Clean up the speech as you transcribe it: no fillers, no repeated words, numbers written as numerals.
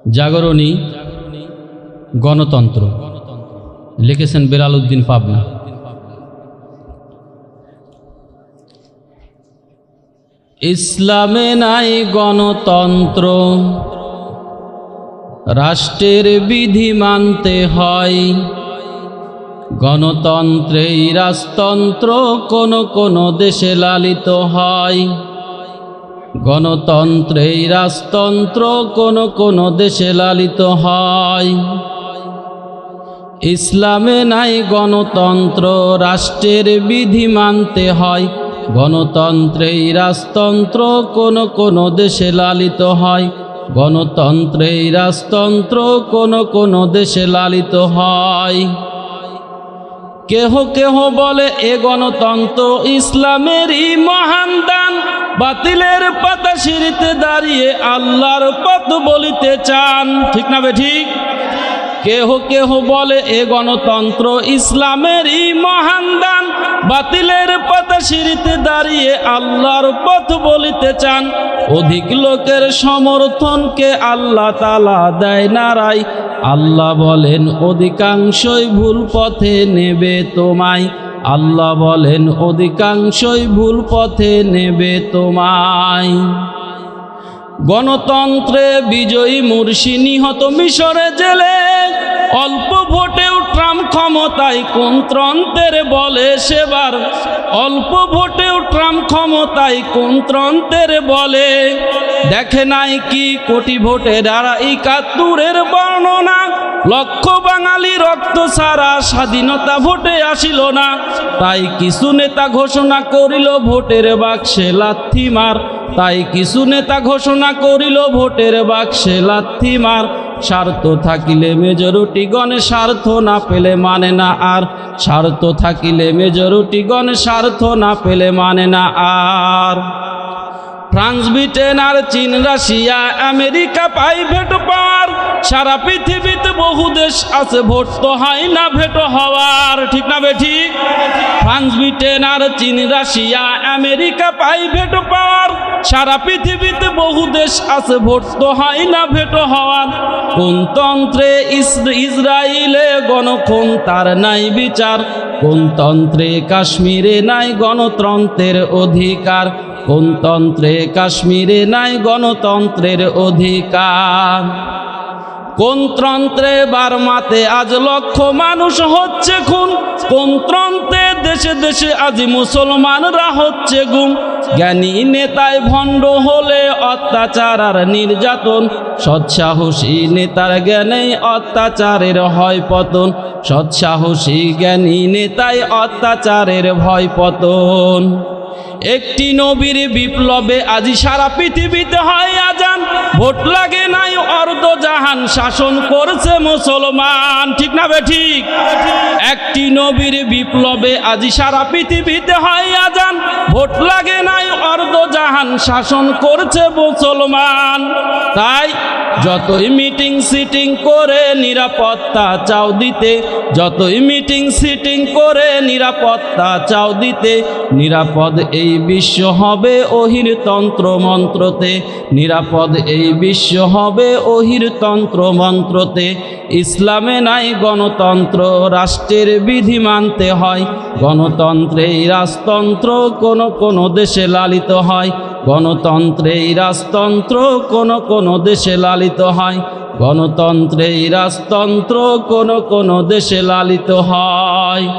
জাগরণী গণতন্ত্র লিখেছেন বেলাল উদ্দিন পাবনা। ইসলামে নাই গণতন্ত্র, রাষ্ট্রের বিধি মানতে হয়। গণতন্ত্রেই রাজতন্ত্র কোন দেশে লালিত হয়। গণতন্ত্রেই রাজতন্ত্র কোন দেশে লালিত হয়। ইসলামে নাই গণতন্ত্র, রাষ্ট্রের বিধি মানতে হয়। গণতন্ত্রেই রাজতন্ত্র কোন দেশে লালিত হয়। গণতন্ত্রেই রাজতন্ত্র কোন দেশে লালিত হয়। কেহ কেহ বলে এ গণতন্ত্র ইসলামেরই মহান দান, বাতিলের পাতা সিঁড়িতে দাঁড়িয়ে আল্লাহর পথ বলিতে চান। ঠিক না বেঠিক? কেহ কেহ বলে এ গণতন্ত্র ইসলামেরই মহান দান, বাতিলের পাতা সিঁড়িতে দাঁড়িয়ে আল্লাহর পথ বলিতে চান। অধিক লোকের সমর্থনকে আল্লাহ তাআলা দেয় নারাই। আল্লাহ বলেন অধিকাংশই ভুল পথে নেবে তোমায়। আল্লাহ বলেন অধিকাংশই ভুল পথে নেবে তোমায়। গণতন্ত্রে বিজয়ী মুরসি নিহত মিশরে জেলে, অল্প ভোটেও ট্রাম্প ক্ষমতায় কোন তন্ত্রের বলে সেবার। অল্প ভোটেও ট্রাম্প ক্ষমতায় কোন তন্ত্রের বলে। দেখে নাই কি কোটি ভোটের ৭১ বর্ণনা, লক্ষ বাঙালি রক্ত ছাড়া স্বাধীনতা ভোটে আসিল না। তাই কিছু নেতা ঘোষণা করিল ভোটের বাক্সে লাথি মার। তাই কিছু নেতা ঘোষণা করিল ভোটের বাক্সে লাথি মার। স্বার্থ থাকিলে মেজরিটি গণে, স্বার্থ না পেলে মানে না আর। স্বার্থ থাকিলে মেজরিটি গণে, স্বার্থ না পেলে মানে না আর। ফ্রান্স, ব্রিটেন আর চীন, রাশিয়া, আমেরিকা পাই ভেটো পাওয়ার। সারা পৃথিবীতে বহু দেশ আছে, ভোট তো হয় না ভেটো হওয়ার। ঠিক না বেঠিক? ফ্রান্স, ব্রিটেন আর চীন, রাশিয়া, আমেরিকা পাই ভেটো পাওয়ার। সারা পৃথিবীতে বহু দেশ আছে, ভোট তো হয় না ভেটো হওয়ার। কোন তন্ত্রে ইসরায়েলে গণখুন তার নাই বিচার। কোন তন্ত্রে কাশ্মীরে নাই গণতন্ত্রের অধিকার। কোন তন্ত্রে কাশ্মীরে নাই গণতন্ত্রের অধিকার। কোন তন্ত্রে বার্মাতে আজ লক্ষ মানুষ হচ্ছে খুন। কোন তন্ত্রে দেশে দেশে আজ মুসলমানরা হচ্ছে গুম। জ্ঞানী নেতায় ভণ্ড হলে অত্যাচার আর নির্যাতন। সৎসাহসী নেতার জ্ঞানেই অত্যাচারের হয় পতন। সৎসাহসী জ্ঞানী নেতায় অত্যাচারের ভয় পতন। একটি নবীর বিপ্লবে আজি সারা পৃথিবীতে হয় আজান। ভোট লাগে নাই অর্ধ জাহান, শাসন করছে মুসলমান। ঠিক না বেঠিক? একটি নবীর বিপ্লবে আজি সারা পৃথিবীতে হয় আজান। ভোট লাগে নাই অর্ধ জাহান, শাসন করছে মুসলমান। তাই যতই মিটিং সিটিং করে নিরাপত্তা চাও দিতে, যতই মিটিং সিটিং করে নিরাপত্তা চাও দিতে, নিরাপদ এই বিশ্ব হবে ওহির তন্ত্র মন্ত্রতে। নিরাপদ এই বিশ্ব হবে ওহির তন্ত্র মন্ত্রতে। ইসলামে নাই গণতন্ত্র, রাষ্ট্রের বিধি মানতে হয়। গণতন্ত্রেই রাজতন্ত্র কোন দেশে লালিত হয়। গণতন্ত্রেই রাজতন্ত্র কোন দেশে লালিত হয়। গণতন্ত্রেই রাজতন্ত্র কোন দেশে লালিত হয়।